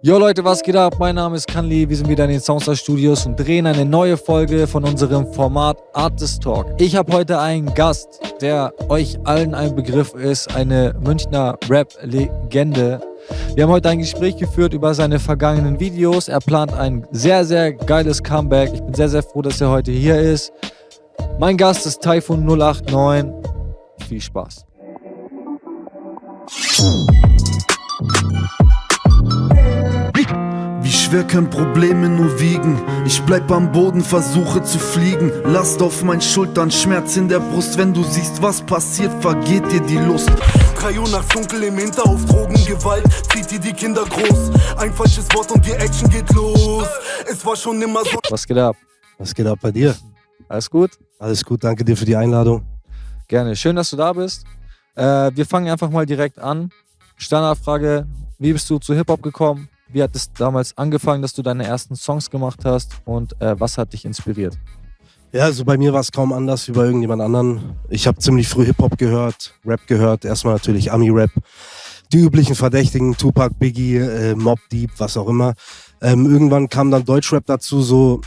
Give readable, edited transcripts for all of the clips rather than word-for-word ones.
Jo Leute, was geht ab? Mein Name ist Kanli, wir sind wieder in den Soundstar Studios und drehen eine neue Folge von unserem Format Artist Talk. Ich habe heute einen Gast, der euch allen ein Begriff ist, eine Münchner Rap-Legende. Wir haben heute ein Gespräch geführt über seine vergangenen Videos. Er plant ein sehr, sehr geiles Comeback. Ich bin sehr, sehr froh, dass er heute hier ist. Mein Gast ist Typhoon 089. Viel Spaß. Wie schwer können Probleme nur wiegen? Ich bleib am Boden, versuche zu fliegen. Last auf meinen Schultern, Schmerz in der Brust. Wenn du siehst, was passiert, vergeht dir die Lust. 3 Uhr nachts dunkel im Hinterhof, Drogengewalt zieht dir die Kinder groß. Ein falsches Wort und die Action geht los. Es war schon immer so. Was geht ab? Was geht ab bei dir? Alles gut? Alles gut, danke dir für die Einladung. Gerne. Schön, dass du da bist. Wir fangen einfach mal direkt an. Standardfrage, wie bist du zu Hip-Hop gekommen? Wie hat es damals angefangen, dass du deine ersten Songs gemacht hast und was hat dich inspiriert? Ja, also bei mir war es kaum anders wie bei irgendjemand anderen. Ich habe ziemlich früh Hip-Hop gehört, Rap gehört, erstmal natürlich Ami-Rap. Die üblichen Verdächtigen, Tupac, Biggie, Mobb Deep, was auch immer. Irgendwann kam dann Deutschrap dazu, so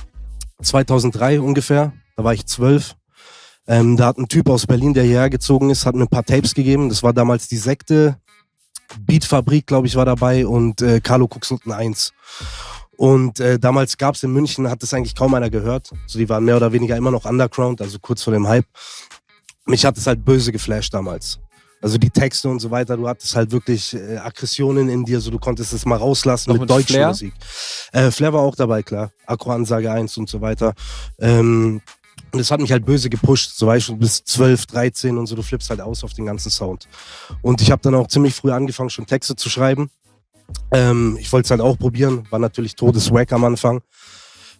2003 ungefähr, da war ich 12. Da hat ein Typ aus Berlin, der hierher gezogen ist, hat mir ein paar Tapes gegeben. Das war damals die Sekte, Beatfabrik, glaube ich, war dabei und Carlo Kuxnoten 1. Und damals gab es in München, hat das eigentlich kaum einer gehört. So, die waren mehr oder weniger immer noch Underground, also kurz vor dem Hype. Mich hat es halt böse geflasht damals. Also die Texte und so weiter, du hattest halt wirklich Aggressionen in dir, so du konntest es mal rauslassen Noch mit mit deutscher Flair? Musik. Flair war auch dabei, klar. Akro-Ansage 1 und so weiter. Und das hat mich halt böse gepusht, so weißt du, bis 12, 13 und so, du flippst halt aus auf den ganzen Sound. Und ich habe dann auch ziemlich früh angefangen, schon Texte zu schreiben. Ich wollte es halt auch probieren, war natürlich todeswack am Anfang.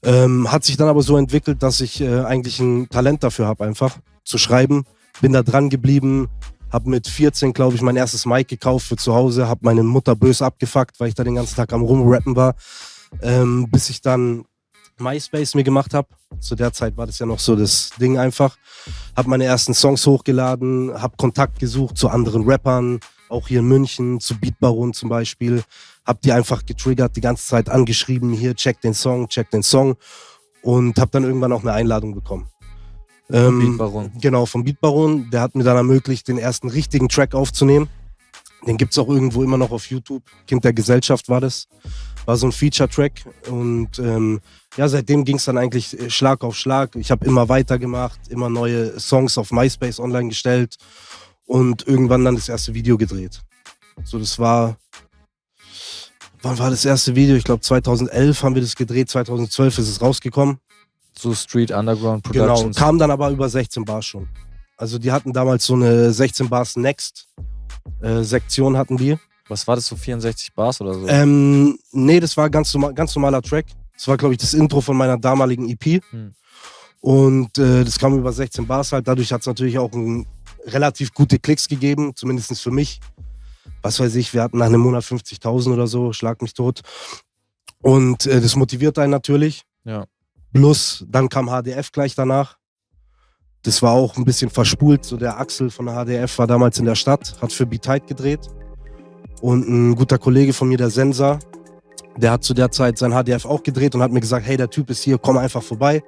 Hat sich dann aber so entwickelt, dass ich eigentlich ein Talent dafür habe, einfach zu schreiben. Bin da dran geblieben, habe mit 14, glaube ich, mein erstes Mic gekauft für zu Hause, habe meine Mutter böse abgefuckt, weil ich da den ganzen Tag am Rumrappen war, bis ich dann MySpace mir gemacht habe. Zu der Zeit war das ja noch so das Ding einfach. Habe meine ersten Songs hochgeladen, habe Kontakt gesucht zu anderen Rappern, auch hier in München, zu Beat Baron zum Beispiel. Habe die einfach getriggert, die ganze Zeit angeschrieben, hier, check den Song. Und habe dann irgendwann auch eine Einladung bekommen. Beat Baron. Genau, vom Beat Baron. Der hat mir dann ermöglicht, den ersten richtigen Track aufzunehmen. Den gibt's auch irgendwo immer noch auf YouTube. Kind der Gesellschaft war das. War so ein Feature-Track und ja, seitdem ging es dann eigentlich Schlag auf Schlag. Ich habe immer weitergemacht, immer neue Songs auf MySpace online gestellt und irgendwann dann das erste Video gedreht. So, das war, wann war das erste Video? Ich glaube 2011 haben wir das gedreht, 2012 ist es rausgekommen. So Street Underground Genau, Productions. kam dann aber über 16 Bars schon. Also die hatten damals so eine 16 Bars Next Sektion hatten die. Was war das, so 64 Bars oder so? Nee, das war ganz normaler Track. Das war, glaube ich, das Intro von meiner damaligen EP. Und das kam über 16 Bars halt. Dadurch hat es natürlich auch relativ gute Klicks gegeben, zumindest für mich. Was weiß ich, wir hatten nach einem Monat 50.000 oder so, schlag mich tot. Und das motiviert einen natürlich. Ja. Plus, dann kam HDF gleich danach. Das war auch ein bisschen verspult. So der Axel von der HDF war damals in der Stadt, hat für Be Tight gedreht. Und ein guter Kollege von mir, der Sensor, der hat zu der Zeit sein HDF auch gedreht und hat mir gesagt, hey, der Typ ist hier, komm einfach vorbei.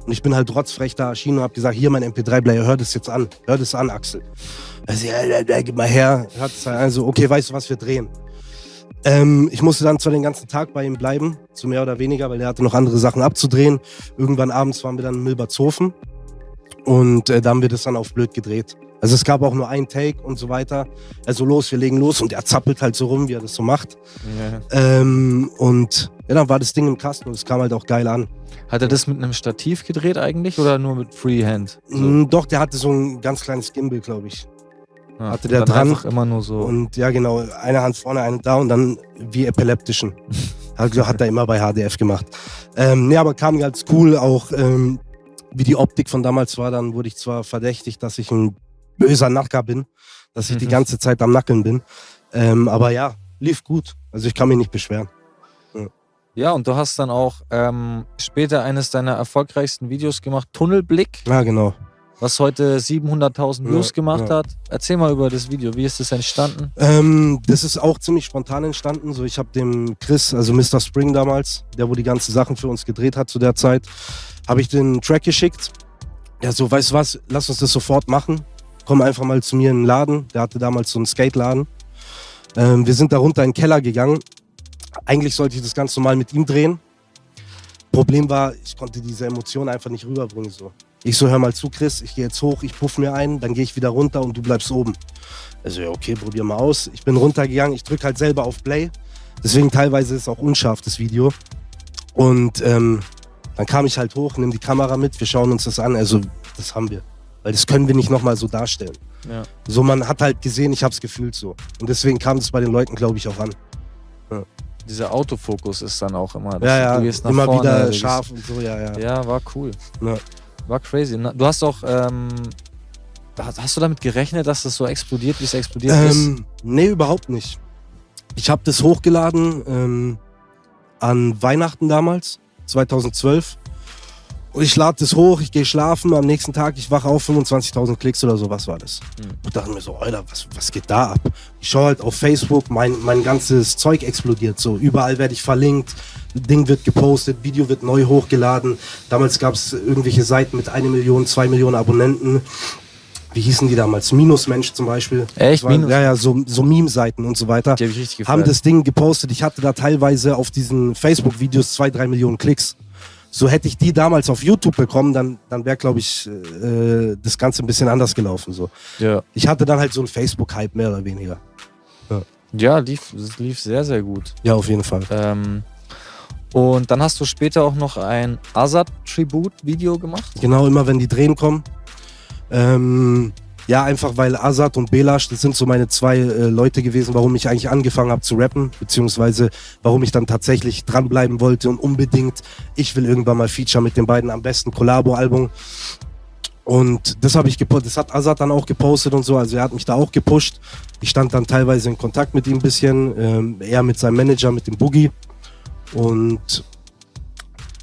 Und ich bin halt rotzfrech da erschienen und hab gesagt, hier mein MP3-Player, hör das jetzt an. Hör das an, Axel. Also, ja, gib mal her. Hört es halt also, okay, weißt du was, wir drehen. Ich musste dann zwar den ganzen Tag bei ihm bleiben, so mehr oder weniger, weil er hatte noch andere Sachen abzudrehen. Irgendwann abends waren wir dann in Milbertshofen und da haben wir das dann auf blöd gedreht. Also es gab auch nur einen Take und so weiter. Also los, wir legen los und er zappelt halt so rum, wie er das so macht. Ja. Und ja, dann war das Ding im Kasten und es kam halt auch geil an. Hat er das mit einem Stativ gedreht eigentlich oder nur mit Freehand? So. Doch, der hatte so ein ganz kleines Gimbal, glaube ich. Ja, hatte der dann dran. einfach immer nur so. Und ja, genau, eine Hand vorne, eine da und dann wie Epileptischen. Also hat er immer bei HDF gemacht. Nee, aber kam ganz cool, auch wie die Optik von damals war. Dann wurde ich zwar verdächtigt, dass ich ein böser Nacker bin, dass ich die ganze Zeit am Nackeln bin. Aber ja, lief gut. Also ich kann mich nicht beschweren. Ja, und du hast dann auch später eines deiner erfolgreichsten Videos gemacht, Tunnelblick. Ja, genau. was heute 700.000 Views gemacht ja. hat. Erzähl mal über das Video, wie ist das entstanden? Das ist auch ziemlich spontan entstanden. So, ich habe dem Chris, also Mr. Spring damals, der wo die ganzen Sachen für uns gedreht hat zu der Zeit, habe ich den Track geschickt. Ja, so, weißt du was, lass uns das sofort machen. Komm einfach mal zu mir in den Laden. Der hatte damals so einen Skate-Laden. Wir sind da runter in den Keller gegangen. Eigentlich sollte ich das ganz normal mit ihm drehen. Problem war, ich konnte diese Emotion einfach nicht rüberbringen. So. Ich so, hör mal zu, Chris, ich gehe jetzt hoch, ich puff mir ein, dann gehe ich wieder runter und du bleibst oben. Also ja, okay, probier mal aus. Ich bin runtergegangen, ich drücke halt selber auf Play. Deswegen teilweise ist es auch unscharf, das Video. Und dann kam ich halt hoch, nehme die Kamera mit, wir schauen uns das an. Also das haben wir. Weil das können wir nicht nochmal so darstellen. Ja. So, man hat halt gesehen, ich hab's gefühlt so. Und deswegen kam es bei den Leuten, glaube ich, auch an. Ja. Dieser Autofokus ist dann auch immer, Ja, du gehst nach immer vorne, wieder du scharf und so, ja. Ja, war cool. Ja. War crazy. Du hast auch, hast du damit gerechnet, dass das so explodiert, wie es explodiert ist? Nee, überhaupt nicht. Ich habe das hochgeladen an Weihnachten damals, 2012. Und ich lade das hoch, ich gehe schlafen, am nächsten Tag, ich wache auf, 25.000 Klicks oder so, was war das? Ich dachte mir so, Alter, was geht da ab? Ich schaue halt auf Facebook, mein ganzes Zeug explodiert so. Überall werde ich verlinkt, Ding wird gepostet, Video wird neu hochgeladen. Damals gab es irgendwelche Seiten mit 1 Million, 2 Millionen Abonnenten. Wie hießen die damals? Minusmensch zum Beispiel. Echt? Minus? Ja, so Meme-Seiten und so weiter. Die hab ich richtig gefallen. Haben das Ding gepostet. Ich hatte da teilweise auf diesen Facebook-Videos 2, 3 Millionen Klicks. So hätte ich die damals auf YouTube bekommen, dann wäre, glaube ich, das Ganze ein bisschen anders gelaufen. So. Ja. Ich hatte dann halt so einen Facebook-Hype, mehr oder weniger. Ja, lief sehr, sehr gut. Ja, auf jeden Fall. Und dann hast du später auch noch ein Azad-Tribute-Video gemacht? Genau, immer wenn die Drehen kommen. Ja, einfach weil Azad und Belash, das sind so meine zwei Leute gewesen, warum ich eigentlich angefangen habe zu rappen, beziehungsweise warum ich dann tatsächlich dranbleiben wollte und unbedingt, ich will irgendwann mal Feature mit den beiden, am besten Collabo-Album. Und das habe ich gepostet, das hat Azad dann auch gepostet und so, also er hat mich da auch gepusht. Ich stand dann teilweise in Kontakt mit ihm ein bisschen, er mit seinem Manager, mit dem Boogie. Und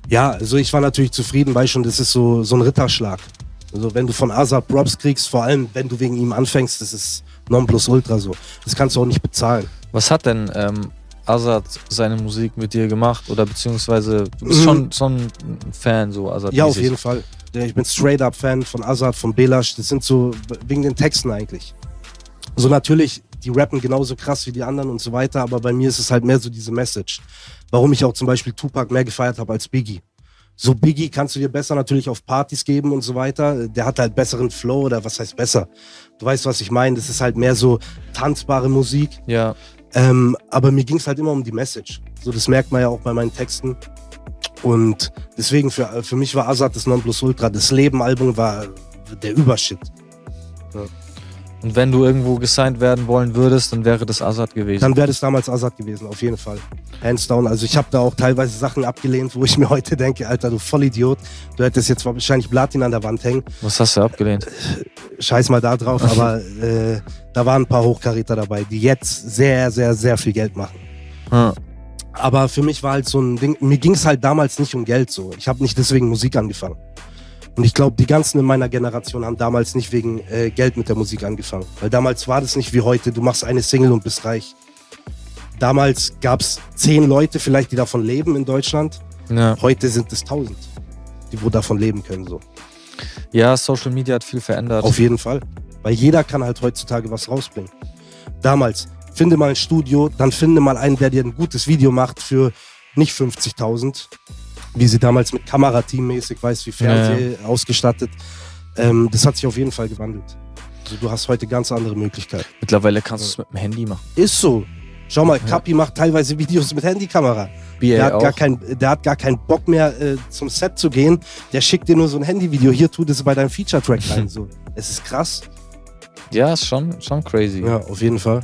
ja, also ich war natürlich zufrieden, weil schon, das ist so ein Ritterschlag. Also wenn du von Azad Props kriegst, vor allem wenn du wegen ihm anfängst, das ist Nonplusultra so. Das kannst du auch nicht bezahlen. Was hat denn Azad seine Musik mit dir gemacht? Oder beziehungsweise, du bist schon ein Fan, so Azad? Ja, auf jeden Fall. Ich bin straight up Fan von Azad, von Belash. Das sind so wegen den Texten eigentlich. So natürlich, die rappen genauso krass wie die anderen und so weiter, aber bei mir ist es halt mehr so diese Message. Warum ich auch zum Beispiel Tupac mehr gefeiert habe als Biggie. So Biggie kannst du dir besser natürlich auf Partys geben und so weiter. Der hat halt besseren Flow, oder was heißt besser? Du weißt, was ich meine. Das ist halt mehr so tanzbare Musik. Ja. Aber mir ging es halt immer um die Message. So, das merkt man ja auch bei meinen Texten. Und deswegen für mich war Azad das Nonplusultra. Das Leben-Album war der Übershit. Ja. Und wenn du irgendwo gesigned werden wollen würdest, dann wäre das Azad gewesen? Dann wäre das damals Azad gewesen, auf jeden Fall. Hands down. Also ich habe da auch teilweise Sachen abgelehnt, wo ich mir heute denke, Alter, du Vollidiot. Du hättest jetzt wahrscheinlich Platin an der Wand hängen. Was hast du abgelehnt? Scheiß mal da drauf, aber da waren ein paar Hochkaräter dabei, die jetzt sehr, sehr, sehr viel Geld machen. Hm. Aber für mich war halt so ein Ding, mir ging es halt damals nicht um Geld so. Ich habe nicht deswegen Musik angefangen. Und ich glaube, die ganzen in meiner Generation haben damals nicht wegen Geld mit der Musik angefangen. Weil damals war das nicht wie heute, du machst eine Single und bist reich. Damals gab es 10 Leute vielleicht, die davon leben in Deutschland. Ja. Heute sind es 1000, die wo davon leben können. So. Ja, Social Media hat viel verändert. Auf jeden Fall. Weil jeder kann halt heutzutage was rausbringen. Damals, finde mal ein Studio, dann finde mal einen, der dir ein gutes Video macht für nicht 50.000, wie sie damals mit Kamerateam mäßig, weißt wie Fernseh ausgestattet. Das hat sich auf jeden Fall gewandelt. Also du hast heute ganz andere Möglichkeiten. Mittlerweile kannst du es mit dem Handy machen. Ist so. Schau mal, Kapi macht teilweise Videos mit Handykamera. Der hat gar keinen Bock mehr zum Set zu gehen. Der schickt dir nur so ein Handyvideo. Hier, tu das bei deinem Feature-Track rein. So. Es ist krass. Ja, ist schon crazy. Ja, auf jeden Fall.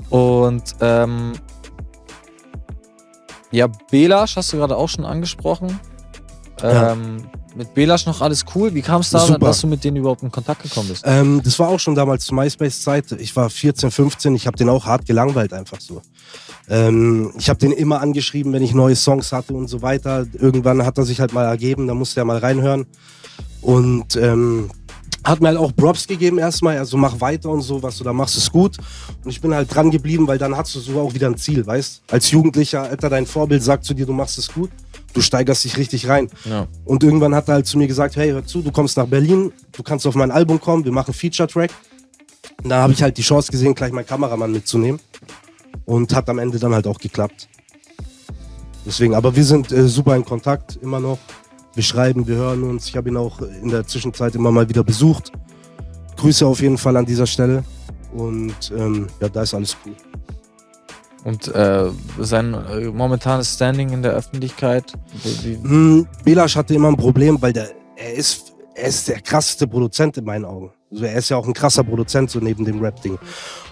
Und ja, Belash hast du gerade auch schon angesprochen. Ja. Mit Belash noch alles cool. Wie kam es da, dass du mit denen überhaupt in Kontakt gekommen bist? Das war auch schon damals zur MySpace-Zeit. Ich war 14, 15. Ich habe den auch hart gelangweilt einfach so. Ich habe den immer angeschrieben, wenn ich neue Songs hatte und so weiter. Irgendwann hat er sich halt mal ergeben. Da musste er mal reinhören. Und hat mir halt auch Props gegeben erstmal, also mach weiter und so, was du da machst, ist gut. Und ich bin halt dran geblieben, weil dann hast du so auch wieder ein Ziel, weißt? Als Jugendlicher, Alter, dein Vorbild sagt zu dir, du machst es gut, du steigerst dich richtig rein. Ja. Und irgendwann hat er halt zu mir gesagt, hey, hör zu, du kommst nach Berlin, du kannst auf mein Album kommen, wir machen Feature-Track. Und da habe ich halt die Chance gesehen, gleich meinen Kameramann mitzunehmen. Und hat am Ende dann halt auch geklappt. Deswegen, aber wir sind super in Kontakt, immer noch. Wir schreiben, wir hören uns. Ich habe ihn auch in der Zwischenzeit immer mal wieder besucht. Grüße auf jeden Fall an dieser Stelle. Und ja, da ist alles cool. Und sein momentanes Standing in der Öffentlichkeit? Belasch hatte immer ein Problem, weil er ist der krasseste Produzent in meinen Augen. Also er ist ja auch ein krasser Produzent, so neben dem Rap-Ding.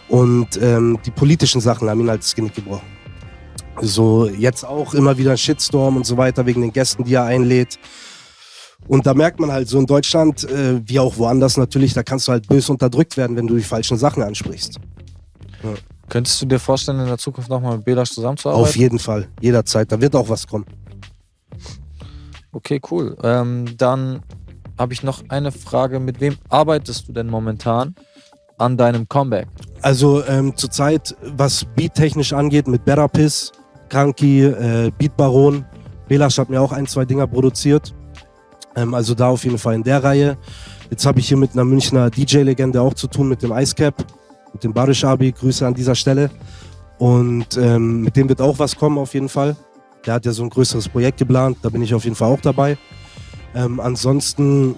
Und die politischen Sachen haben ihn halt das Genick gebrochen. So jetzt auch immer wieder ein Shitstorm und so weiter wegen den Gästen, die er einlädt. Und da merkt man halt so in Deutschland, wie auch woanders natürlich, da kannst du halt böse unterdrückt werden, wenn du die falschen Sachen ansprichst. Ja. Könntest du dir vorstellen, in der Zukunft nochmal mit Belasch zusammenzuarbeiten? Auf jeden Fall, jederzeit. Da wird auch was kommen. Okay, cool. Dann habe ich noch eine Frage. Mit wem arbeitest du denn momentan an deinem Comeback? Also zurzeit, was beattechnisch angeht, mit Better Piss, Kranky, Beat Baron. Belasch hat mir auch 1, 2 Dinger produziert. Also da auf jeden Fall in der Reihe. Jetzt habe ich hier mit einer Münchner DJ-Legende auch zu tun, mit dem Icecap, mit dem Barish Abi. Grüße an dieser Stelle. Und mit dem wird auch was kommen auf jeden Fall. Der hat ja so ein größeres Projekt geplant, da bin ich auf jeden Fall auch dabei. Ansonsten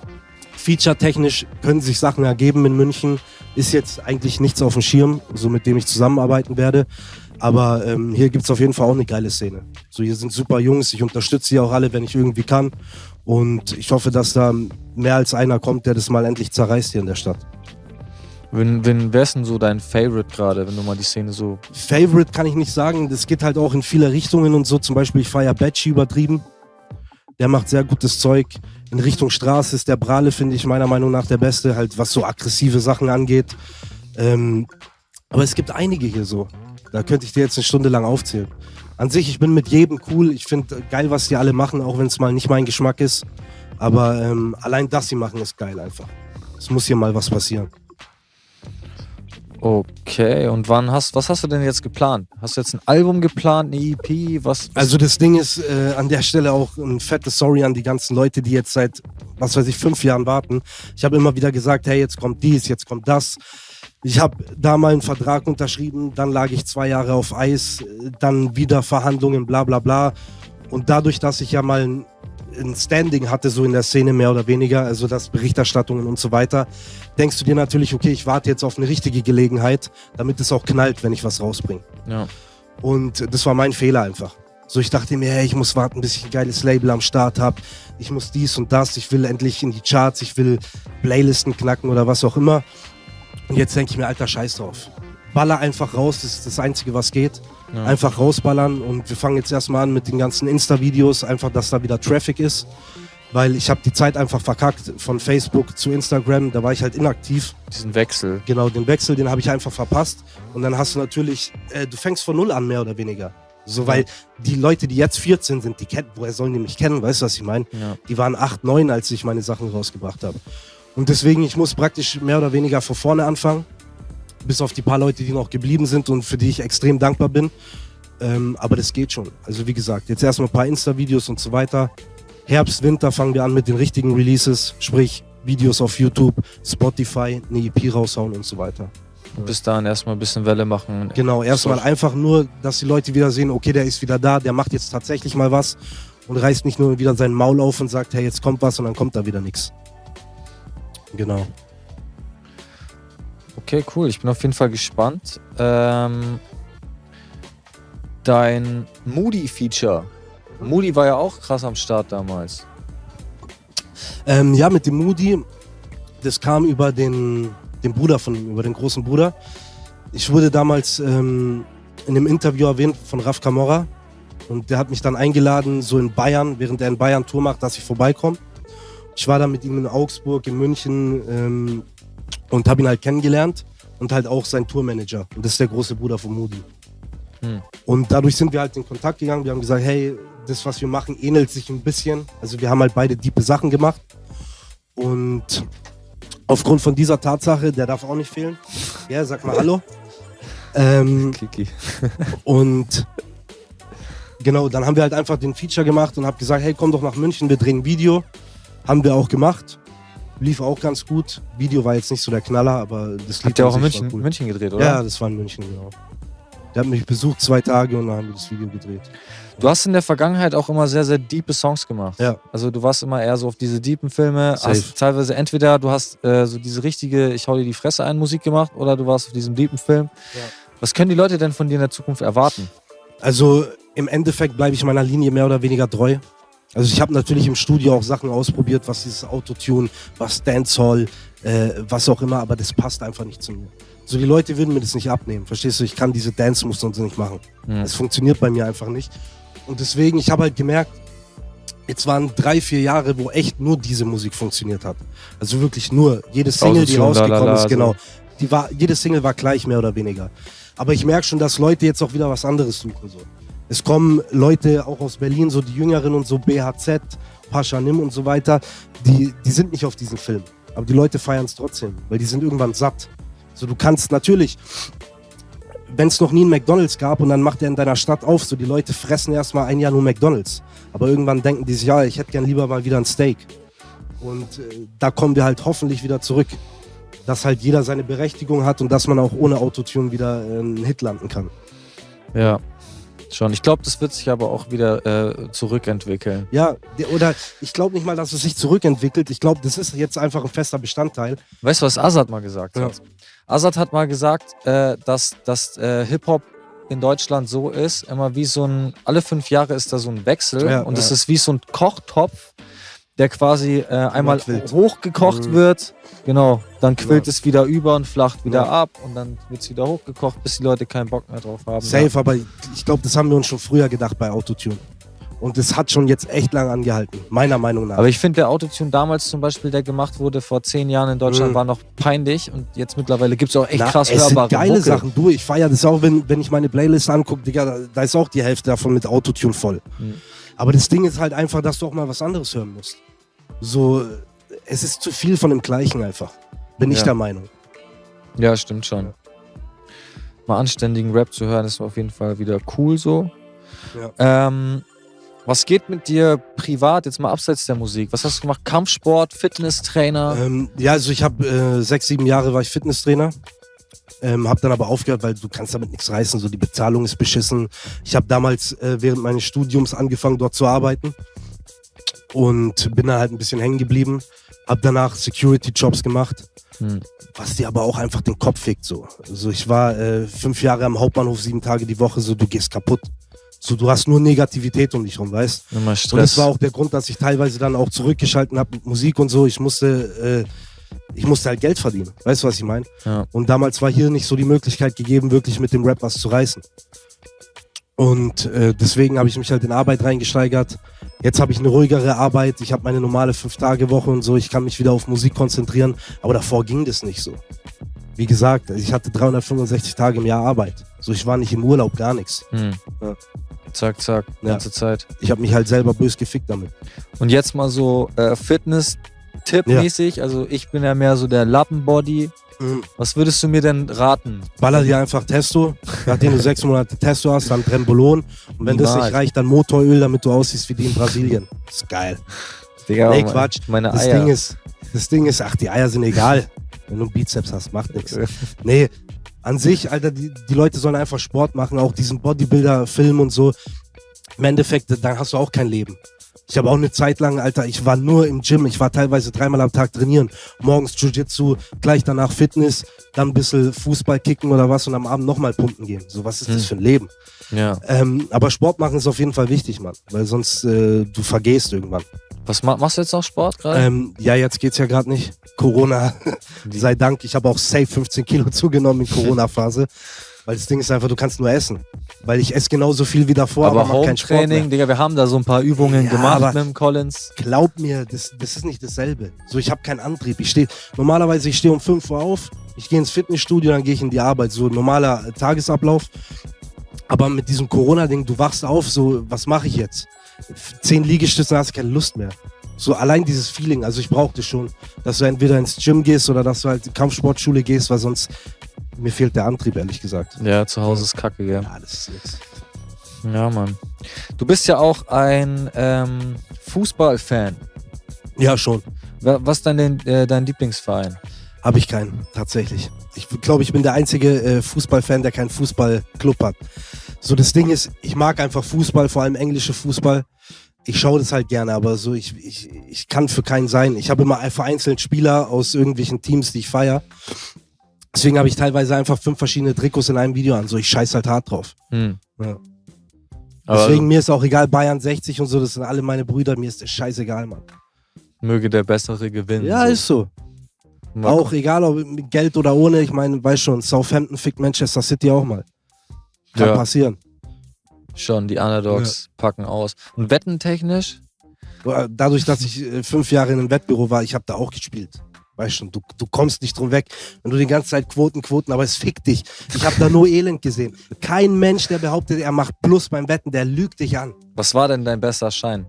feature-technisch können sich Sachen ergeben in München. Ist jetzt eigentlich nichts auf dem Schirm, so mit dem ich zusammenarbeiten werde. Aber hier gibt es auf jeden Fall auch eine geile Szene. So, hier sind super Jungs, ich unterstütze sie auch alle, wenn ich irgendwie kann. Und ich hoffe, dass da mehr als einer kommt, der das mal endlich zerreißt hier in der Stadt. Wer ist denn so dein Favorite gerade, wenn du mal die Szene so... Favorite kann ich nicht sagen, das geht halt auch in viele Richtungen und so. Zum Beispiel, ich feiere Batchy übertrieben. Der macht sehr gutes Zeug. In Richtung Straße ist der Brale, finde ich, meiner Meinung nach der Beste, halt was so aggressive Sachen angeht. Aber es gibt einige hier so. Da könnte ich dir jetzt eine Stunde lang aufzählen. An sich, ich bin mit jedem cool. Ich finde geil, was die alle machen, auch wenn es mal nicht mein Geschmack ist. Aber allein das sie machen, ist geil einfach. Es muss hier mal was passieren. Okay, und was hast du denn jetzt geplant? Hast du jetzt ein Album geplant, eine EP? Also das Ding ist an der Stelle auch ein fettes Sorry an die ganzen Leute, die jetzt seit, 5 Jahren warten. Ich habe immer wieder gesagt, hey, jetzt kommt dies, jetzt kommt das. Ich habe da mal einen Vertrag unterschrieben, dann lag ich 2 Jahre auf Eis, dann wieder Verhandlungen, bla bla bla. Und dadurch, dass ich ja mal ein Standing hatte, so in der Szene mehr oder weniger, also das Berichterstattungen und so weiter, denkst du dir natürlich, okay, ich warte jetzt auf eine richtige Gelegenheit, damit es auch knallt, wenn ich was rausbringe. Ja. Und das war mein Fehler einfach. So, ich dachte mir, hey, ich muss warten, bis ich ein geiles Label am Start habe. Ich muss dies und das, ich will endlich in die Charts, ich will Playlisten knacken oder was auch immer. Und jetzt denke ich mir, alter, scheiß drauf. Baller einfach raus, das ist das Einzige, was geht. Ja. Einfach rausballern und wir fangen jetzt erstmal an mit den ganzen Insta-Videos, einfach, dass da wieder Traffic ist. Weil ich habe die Zeit einfach verkackt von Facebook zu Instagram, da war ich halt inaktiv. Diesen Wechsel. Genau, den Wechsel, den habe ich einfach verpasst. Und dann hast du natürlich, du fängst von null an, mehr oder weniger. So, weil die Leute, die jetzt 14 sind, die kennen, woher sollen die mich kennen, weißt du, was ich meine? Ja. Die waren 8, 9, als ich meine Sachen rausgebracht habe. Und deswegen, ich muss praktisch mehr oder weniger von vorne anfangen. Bis auf die paar Leute, die noch geblieben sind und für die ich extrem dankbar bin. Aber das geht schon. Also wie gesagt, jetzt erstmal ein paar Insta-Videos und so weiter. Herbst, Winter fangen wir an mit den richtigen Releases. Sprich, Videos auf YouTube, Spotify, eine EP raushauen und so weiter. Und bis dahin erstmal ein bisschen Welle machen. Genau, erstmal einfach nur, dass die Leute wieder sehen, okay, der ist wieder da, der macht jetzt tatsächlich mal was. Und reißt nicht nur wieder sein Maul auf und sagt, hey, jetzt kommt was und dann kommt da wieder nichts. Genau. Okay, cool. Ich bin auf jeden Fall gespannt. Dein Moody-Feature. Moody war ja auch krass am Start damals. Ja, mit dem Moody, das kam über den Bruder von ihm, über den großen Bruder. Ich wurde damals in einem Interview erwähnt von Raf Camorra und der hat mich dann eingeladen, so in Bayern, während er in Bayern Tour macht, dass ich vorbeikomme. Ich war dann mit ihm in Augsburg, in München und habe ihn halt kennengelernt und halt auch sein Tourmanager. Und das ist der große Bruder von Moody. Und dadurch sind wir halt in Kontakt gegangen. Wir haben gesagt, hey, das, was wir machen, ähnelt sich ein bisschen. Also wir haben halt beide diepe Sachen gemacht. Und Aufgrund von dieser Tatsache, der darf auch nicht fehlen. Ja, sag mal Hallo. Kiki. Und genau, dann haben wir halt einfach den Feature gemacht und hab gesagt, hey, komm doch nach München, wir drehen ein Video. Haben wir auch gemacht. Lief auch ganz gut. Video war jetzt nicht so der Knaller, aber das lief. Habt ihr auch in an sich München, cool. München gedreht, oder? Ja, das war in München, genau. Der hat mich besucht 2 Tage und dann haben wir das Video gedreht. Du hast in der Vergangenheit auch immer sehr, sehr diepe Songs gemacht. Ja. Also du warst immer eher so auf diese deepen Filme. Safe. Hast teilweise entweder du hast so diese richtige Ich hau dir die Fresse ein Musik gemacht oder du warst auf diesem deepen Film. Ja. Was können die Leute denn von dir in der Zukunft erwarten? Also im Endeffekt bleibe ich meiner Linie mehr oder weniger treu. Also ich habe natürlich im Studio auch Sachen ausprobiert, was dieses Autotune, was Dancehall, was auch immer, aber das passt einfach nicht zu mir. So, die Leute würden mir das nicht abnehmen, verstehst du? Ich kann diese Dance-Muster und so nicht machen. Das funktioniert bei mir einfach nicht. Und deswegen, ich habe halt gemerkt, jetzt waren 3-4 Jahre, wo echt nur diese Musik funktioniert hat. Also wirklich nur. Jede Single, die rausgekommen ist, genau. Jede Single war gleich, mehr oder weniger. Aber ich merke schon, dass Leute jetzt auch wieder was anderes suchen. So. Es kommen Leute auch aus Berlin, so die Jüngeren und so, BHZ, Pascha Nim und so weiter, die sind nicht auf diesen Film. Aber die Leute feiern es trotzdem, weil die sind irgendwann satt. So, du kannst natürlich, wenn es noch nie einen McDonald's gab und dann macht er in deiner Stadt auf, so die Leute fressen erstmal ein Jahr nur McDonald's. Aber irgendwann denken die sich, ja, ich hätte gern lieber mal wieder ein Steak. Und da kommen wir halt hoffentlich wieder zurück. Dass halt jeder seine Berechtigung hat und dass man auch ohne Autotune wieder einen Hit landen kann. Ja, schon. Ich glaube, das wird sich aber auch wieder zurückentwickeln. Ja, oder ich glaube nicht mal, dass es sich zurückentwickelt. Ich glaube, das ist jetzt einfach ein fester Bestandteil. Weißt du, was Azad mal gesagt hat? Azad hat mal gesagt, dass Hip-Hop in Deutschland so ist, immer wie so ein, alle 5 Jahre ist da so ein Wechsel und es ist wie so ein Kochtopf, der quasi einmal hochgekocht wird, genau, dann quillt es wieder über und flacht wieder ab und dann wird es wieder hochgekocht, bis die Leute keinen Bock mehr drauf haben. Safe, aber ich glaube, das haben wir uns schon früher gedacht bei Autotune. Und das hat schon jetzt echt lang angehalten, meiner Meinung nach. Aber ich finde, der Autotune damals zum Beispiel, der gemacht wurde vor 10 Jahren in Deutschland, war noch peinlich und jetzt mittlerweile gibt es auch echt krass hörbare geile Mucke. Sachen. Du, ich feiere das auch, wenn ich meine Playlist angucke, Digga, da ist auch die Hälfte davon mit Autotune voll. Aber das Ding ist halt einfach, dass du auch mal was anderes hören musst. So, es ist zu viel von dem Gleichen einfach. Bin ich der Meinung. Ja, stimmt schon. Mal anständigen Rap zu hören, ist auf jeden Fall wieder cool so. Ja. Was geht mit dir privat, jetzt mal abseits der Musik? Was hast du gemacht? Kampfsport, Fitnesstrainer? Ja, also ich habe 6-7 Jahre war ich Fitnesstrainer. Hab dann aber aufgehört, weil du kannst damit nichts reißen. So, die Bezahlung ist beschissen. Ich habe damals während meines Studiums angefangen, dort zu arbeiten. Und bin dann halt ein bisschen hängen geblieben. Hab danach Security-Jobs gemacht. Was dir aber auch einfach den Kopf fickt. So. Also ich war 5 Jahre am Hauptbahnhof, 7 Tage die Woche. So, du gehst kaputt. So, du hast nur Negativität um dich rum, weißt? Immer Stress. Und das war auch der Grund, dass ich teilweise dann auch zurückgeschalten habe mit Musik und so. Ich musste halt Geld verdienen. Weißt du, was ich meine? Ja. Und damals war hier nicht so die Möglichkeit gegeben, wirklich mit dem Rap was zu reißen. Und deswegen habe ich mich halt in Arbeit reingesteigert. Jetzt habe ich eine ruhigere Arbeit. Ich habe meine normale 5-Tage-Woche und so. Ich kann mich wieder auf Musik konzentrieren. Aber davor ging das nicht so. Wie gesagt, ich hatte 365 Tage im Jahr Arbeit. So, ich war nicht im Urlaub, gar nichts. Ja. Zack, zack, ganze Zeit. Ich habe mich halt selber bös gefickt damit. Und jetzt mal so Fitness-Tipp-mäßig. Also ich bin ja mehr so der Lappenbody. Was würdest du mir denn raten? Baller dir einfach Testo. Nachdem du 6 Monate Testo hast, dann Trembolon. Und wenn das nicht reicht, dann Motoröl, damit du aussiehst wie die in Brasilien. Das ist geil. Digga, nee, Quatsch. Meine das Eier. Das Ding ist, ach, die Eier sind egal. Wenn du einen Bizeps hast, macht nichts. Nee, an sich, Alter, die Leute sollen einfach Sport machen, auch diesen Bodybuilder-Film und so. Im Endeffekt, dann hast du auch kein Leben. Ich habe auch eine Zeit lang, Alter, ich war nur im Gym. Ich war teilweise 3-mal am Tag trainieren. Morgens Jiu-Jitsu, gleich danach Fitness, dann ein bisschen Fußball kicken oder was und am Abend nochmal pumpen gehen. So, was ist das für ein Leben? Ja. Aber Sport machen ist auf jeden Fall wichtig, Mann. Weil sonst du vergehst irgendwann. Was machst du jetzt noch Sport gerade? Ja, jetzt geht's ja gerade nicht. Corona, sei Dank. Ich habe auch safe 15 Kilo zugenommen in Corona-Phase. Weil das Ding ist einfach, du kannst nur essen. Weil ich esse genauso viel wie davor, aber mach keinen Sport mehr. Digga, wir haben da so ein paar Übungen gemacht mit dem Collins. Glaub mir, das ist nicht dasselbe. So, ich habe keinen Antrieb. Ich stehe um 5 Uhr auf, ich gehe ins Fitnessstudio, dann gehe ich in die Arbeit. So normaler Tagesablauf. Aber mit diesem Corona-Ding, du wachst auf, so, was mache ich jetzt? 10 Liegestützen, hast du keine Lust mehr. So allein dieses Feeling, also ich brauchte schon, dass du entweder ins Gym gehst oder dass du halt in die Kampfsportschule gehst, weil sonst mir fehlt der Antrieb, ehrlich gesagt. Ja, zu Hause ist kacke, gell? Ja, das ist nix. Ja, Mann. Du bist ja auch ein Fußballfan. Ja, schon. Was ist dein Lieblingsverein? Habe ich keinen, tatsächlich. Ich glaube, ich bin der einzige Fußballfan, der keinen Fußballclub hat. So, das Ding ist, ich mag einfach Fußball, vor allem englische Fußball. Ich schaue das halt gerne, aber so ich kann für keinen sein. Ich habe immer vereinzelt Spieler aus irgendwelchen Teams, die ich feiere. Deswegen habe ich teilweise einfach 5 verschiedene Trikots in einem Video an. So, ich scheiß halt hart drauf. Ja. Deswegen, mir ist auch egal, Bayern 60 und so, das sind alle meine Brüder, mir ist das scheißegal, Mann. Möge der Bessere gewinnen. Ja, ist so. Auch egal, ob mit Geld oder ohne, ich meine, weiß schon, Southampton fickt Manchester City auch mal. Kann passieren. Schon, die Underdogs packen aus. Und wettentechnisch? Dadurch, dass ich 5 Jahre in einem Wettbüro war, ich habe da auch gespielt. Weißt schon, du kommst nicht drum weg. Wenn du die ganze Zeit Quoten, aber es fickt dich. Ich habe da nur Elend gesehen. Kein Mensch, der behauptet, er macht Plus beim Wetten, der lügt dich an. Was war denn dein bester Schein?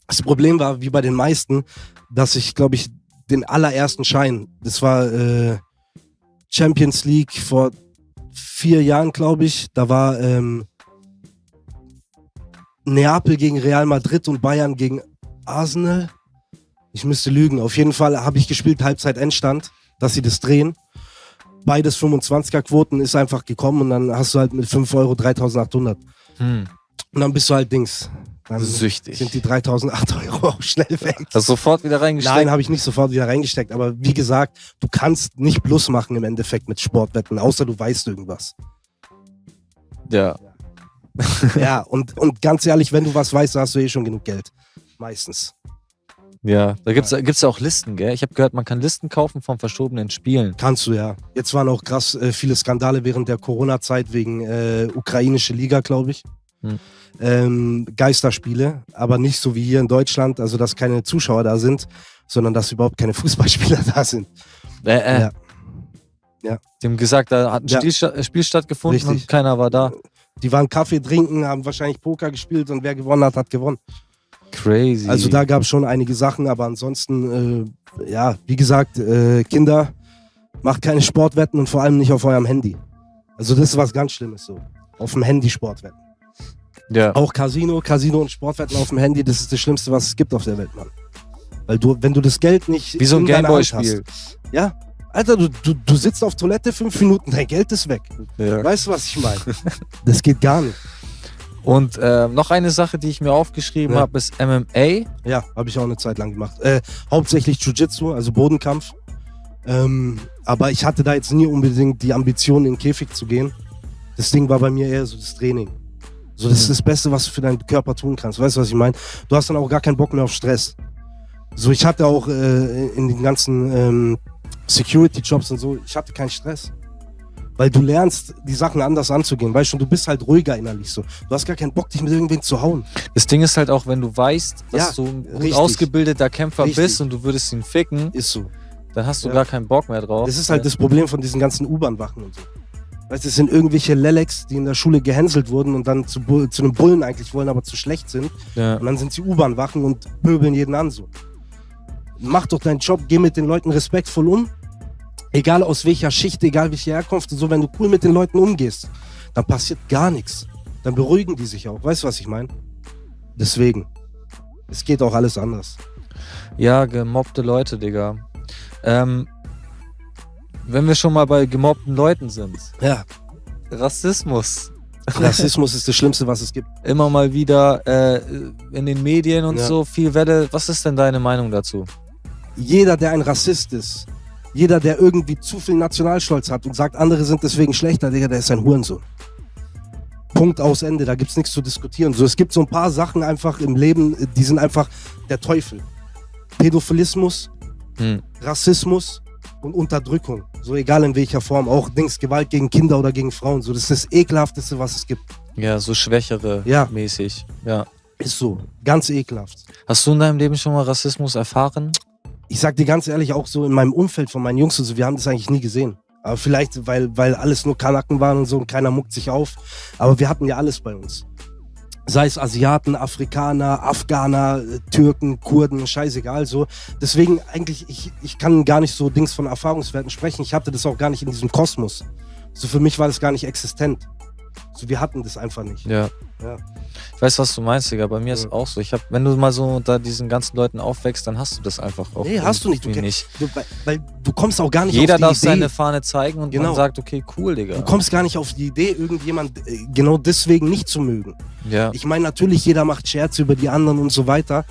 Das Problem war, wie bei den meisten, dass ich, glaube ich, den allerersten Schein, das war Champions League vor 4 Jahren, glaube ich, da war Neapel gegen Real Madrid und Bayern gegen Arsenal. Ich müsste lügen. Auf jeden Fall habe ich gespielt, Halbzeit-Endstand, dass sie das drehen. Beides 25er-Quoten ist einfach gekommen und dann hast du halt mit 5 Euro 3.800. Und dann bist du halt Dings. Dann süchtig. Sind die 3.800 Euro auch schnell weg. Hast du sofort wieder reingesteckt? Nein, habe ich nicht sofort wieder reingesteckt. Aber wie gesagt, du kannst nicht Plus machen im Endeffekt mit Sportwetten, außer du weißt irgendwas. Ja. Ja, und ganz ehrlich, wenn du was weißt, hast du eh schon genug Geld. Meistens. Ja, da gibt's ja auch Listen, gell? Ich habe gehört, man kann Listen kaufen von verschobenen Spielen. Kannst du, ja. Jetzt waren auch krass viele Skandale während der Corona-Zeit wegen ukrainische Liga, glaube ich. Geisterspiele, aber nicht so wie hier in Deutschland, also dass keine Zuschauer da sind, sondern dass überhaupt keine Fußballspieler da sind. Ja. Die haben gesagt, da hat ein Spiel stattgefunden. Richtig. Und keiner war da. Die waren Kaffee trinken, haben wahrscheinlich Poker gespielt und wer gewonnen hat, hat gewonnen. Crazy. Also da gab es schon einige Sachen, aber ansonsten, wie gesagt, Kinder, macht keine Sportwetten und vor allem nicht auf eurem Handy. Also das ist was ganz Schlimmes so. Auf dem Handy Sportwetten. Ja. Auch Casino und Sportwetten auf dem Handy, das ist das Schlimmste, was es gibt auf der Welt, Mann. Weil wenn du das Geld nicht wie so ein Gameboy-Spiel. Ja, Alter, du sitzt auf Toilette 5 Minuten, dein Geld ist weg. Ja. Weißt du, was ich meine? Das geht gar nicht. Und noch eine Sache, die ich mir aufgeschrieben habe, ist MMA. Ja, habe ich auch eine Zeit lang gemacht. Hauptsächlich Jiu-Jitsu, also Bodenkampf. Aber ich hatte da jetzt nie unbedingt die Ambition, in den Käfig zu gehen. Das Ding war bei mir eher so das Training. So, das ist das Beste, was du für deinen Körper tun kannst. Weißt du, was ich meine? Du hast dann auch gar keinen Bock mehr auf Stress. So, ich hatte auch in den ganzen Security-Jobs und so, ich hatte keinen Stress. Weil du lernst, die Sachen anders anzugehen. Weißt du, du bist halt ruhiger innerlich so. Du hast gar keinen Bock, dich mit irgendwen zu hauen. Das Ding ist halt auch, wenn du weißt, dass du ein gut ausgebildeter Kämpfer bist und du würdest ihn ficken, ist so. Dann hast du gar keinen Bock mehr drauf. Das ist halt das Problem von diesen ganzen U-Bahn-Wachen und so. Weißt du, es sind irgendwelche Leleks, die in der Schule gehänselt wurden und dann zu einem Bullen eigentlich wollen, aber zu schlecht sind. Ja. Und dann sind sie U-Bahn-Wachen und pöbeln jeden an so. Mach doch deinen Job, geh mit den Leuten respektvoll um. Egal aus welcher Schicht, egal welche Herkunft und so, wenn du cool mit den Leuten umgehst, dann passiert gar nichts. Dann beruhigen die sich auch. Weißt du, was ich meine? Deswegen. Es geht auch alles anders. Ja, gemobbte Leute, Digga. Wenn wir schon mal bei gemobbten Leuten sind. Ja. Rassismus. Rassismus ist das Schlimmste, was es gibt. Immer mal wieder in den Medien und so viel Welle. Was ist denn deine Meinung dazu? Jeder, der ein Rassist ist, jeder, der irgendwie zu viel Nationalstolz hat und sagt, andere sind deswegen schlechter, Digga, der ist ein Hurensohn. Punkt, aus, Ende. Da gibt's nichts zu diskutieren. So, es gibt so ein paar Sachen einfach im Leben, die sind einfach der Teufel. Pädophilismus, Rassismus und Unterdrückung. So egal in welcher Form. Auch Gewalt gegen Kinder oder gegen Frauen. So, das ist das Ekelhafteste, was es gibt. Ja, so Schwächere mäßig. Ja. Ist so. Ganz ekelhaft. Hast du in deinem Leben schon mal Rassismus erfahren? Ich sag dir ganz ehrlich, auch so in meinem Umfeld von meinen Jungs und so, wir haben das eigentlich nie gesehen. Aber vielleicht, weil alles nur Kanaken waren und so und keiner muckt sich auf. Aber wir hatten ja alles bei uns. Sei es Asiaten, Afrikaner, Afghaner, Türken, Kurden, scheißegal so. Deswegen eigentlich, ich kann gar nicht so Dings von Erfahrungswerten sprechen. Ich hatte das auch gar nicht in diesem Kosmos. So für mich war das gar nicht existent. So wir hatten das einfach nicht. Ja. Ich weiß, was du meinst, Digga. Bei mir ist auch so. Wenn du mal so unter diesen ganzen Leuten aufwächst, dann hast du das einfach auch. Nee, hast du nicht. Weil du kommst auch gar nicht Jeder auf die darf Idee. seine Fahne zeigen und Genau. man sagt, okay, cool, Digga. Du kommst gar nicht auf die Idee, irgendjemand genau deswegen nicht zu mögen. Ja. Ich meine, natürlich, jeder macht Scherze über die anderen und so weiter.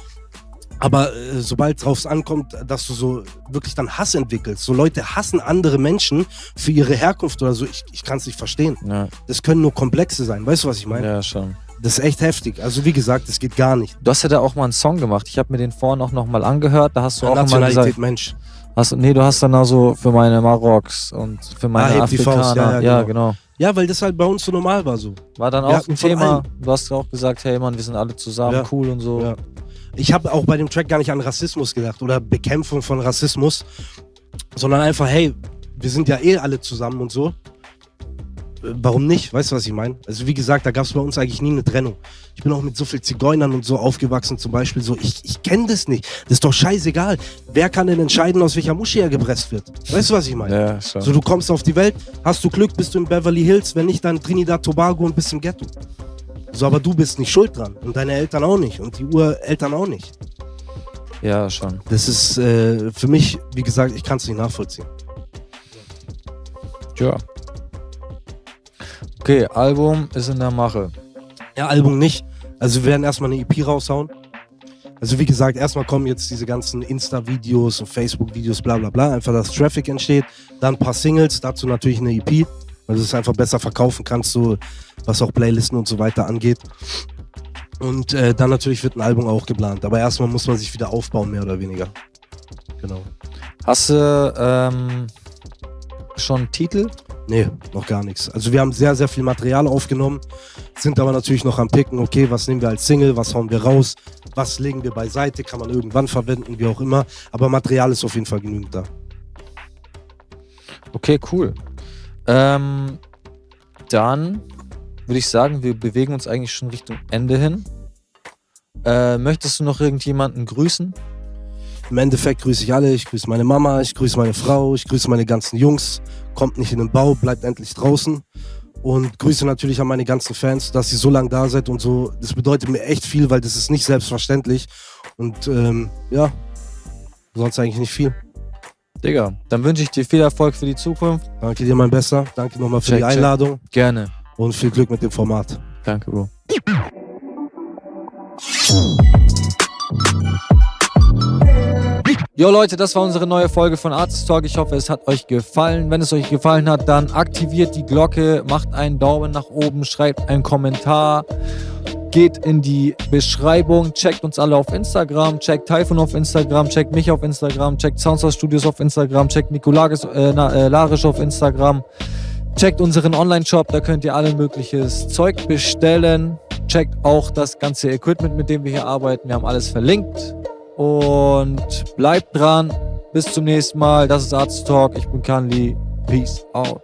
Aber sobald es drauf ankommt, dass du so wirklich dann Hass entwickelst, so Leute hassen andere Menschen für ihre Herkunft oder so, ich kann es nicht verstehen. Ja. Das können nur Komplexe sein, weißt du, was ich meine? Ja, schon. Das ist echt heftig. Also wie gesagt, das geht gar nicht. Du hast ja da auch mal einen Song gemacht. Ich habe mir den vorhin auch nochmal angehört. Da hast du auch mal Nationalität gesagt, Mensch. du hast dann also für meine Maroks und für meine hebt die Faust. Afrikaner. Ja, genau. Ja, weil das halt bei uns so normal war so. War dann Wir auch hatten ein von Thema. allem. Du hast auch gesagt, hey Mann, wir sind alle zusammen, Ja. cool und so. Ja. Ich habe auch bei dem Track gar nicht an Rassismus gedacht oder Bekämpfung von Rassismus, sondern einfach, hey, wir sind ja eh alle zusammen und so. Warum nicht? Weißt du, was ich meine? Also wie gesagt, da gab es bei uns eigentlich nie eine Trennung. Ich bin auch mit so viel Zigeunern und so aufgewachsen zum Beispiel. So, ich kenne das nicht. Das ist doch scheißegal. Wer kann denn entscheiden, aus welcher Muschi er gepresst wird? Weißt du, was ich meine? Ja, schon. So, du kommst auf die Welt, hast du Glück, bist du in Beverly Hills, wenn nicht, dann Trinidad, Tobago und bist im Ghetto. So, aber du bist nicht schuld dran. Und deine Eltern auch nicht. Und die Ureltern auch nicht. Ja, schon. Das ist für mich, wie gesagt, ich kann es nicht nachvollziehen. Ja. Okay, Album ist in der Mache. Ja, Album nicht. Also wir werden erstmal eine EP raushauen. Also wie gesagt, erstmal kommen jetzt diese ganzen Insta-Videos und Facebook-Videos, bla bla bla. Einfach, dass Traffic entsteht. Dann ein paar Singles, dazu natürlich eine EP. Weil du es einfach besser verkaufen kannst, so was auch Playlisten und so weiter angeht. Und dann natürlich wird ein Album auch geplant. Aber erstmal muss man sich wieder aufbauen, mehr oder weniger. Genau. Hast du schon einen Titel? Nee, noch gar nichts. Also wir haben sehr, sehr viel Material aufgenommen, sind aber natürlich noch am Picken, okay, was nehmen wir als Single, was hauen wir raus, was legen wir beiseite, kann man irgendwann verwenden, wie auch immer. Aber Material ist auf jeden Fall genügend da. Okay, cool. Dann würde ich sagen, wir bewegen uns eigentlich schon Richtung Ende hin. Möchtest du noch irgendjemanden grüßen? Im Endeffekt grüße ich alle, ich grüße meine Mama, ich grüße meine Frau, ich grüße meine ganzen Jungs. Kommt nicht in den Bau, bleibt endlich draußen. Und grüße natürlich an meine ganzen Fans, dass ihr so lange da seid und so. Das bedeutet mir echt viel, weil das ist nicht selbstverständlich. Und ja, sonst eigentlich nicht viel. Digga, dann wünsche ich dir viel Erfolg für die Zukunft. Danke dir, mein Bester. Danke nochmal für Check, die Einladung. Gerne. Und viel Glück mit dem Format. Danke, Bro. Jo Leute, das war unsere neue Folge von Artist Talk. Ich hoffe, es hat euch gefallen. Wenn es euch gefallen hat, dann aktiviert die Glocke, macht einen Daumen nach oben, schreibt einen Kommentar, geht in die Beschreibung, checkt uns alle auf Instagram, checkt Typhon auf Instagram, checkt mich auf Instagram, checkt Soundsource Studios auf Instagram, checkt Nico Larisch auf Instagram, checkt unseren Online-Shop, da könnt ihr alle mögliches Zeug bestellen. Checkt auch das ganze Equipment, mit dem wir hier arbeiten. Wir haben alles verlinkt. Und bleibt dran. Bis zum nächsten Mal. Das ist Artist Talk. Ich bin Kanli. Peace out.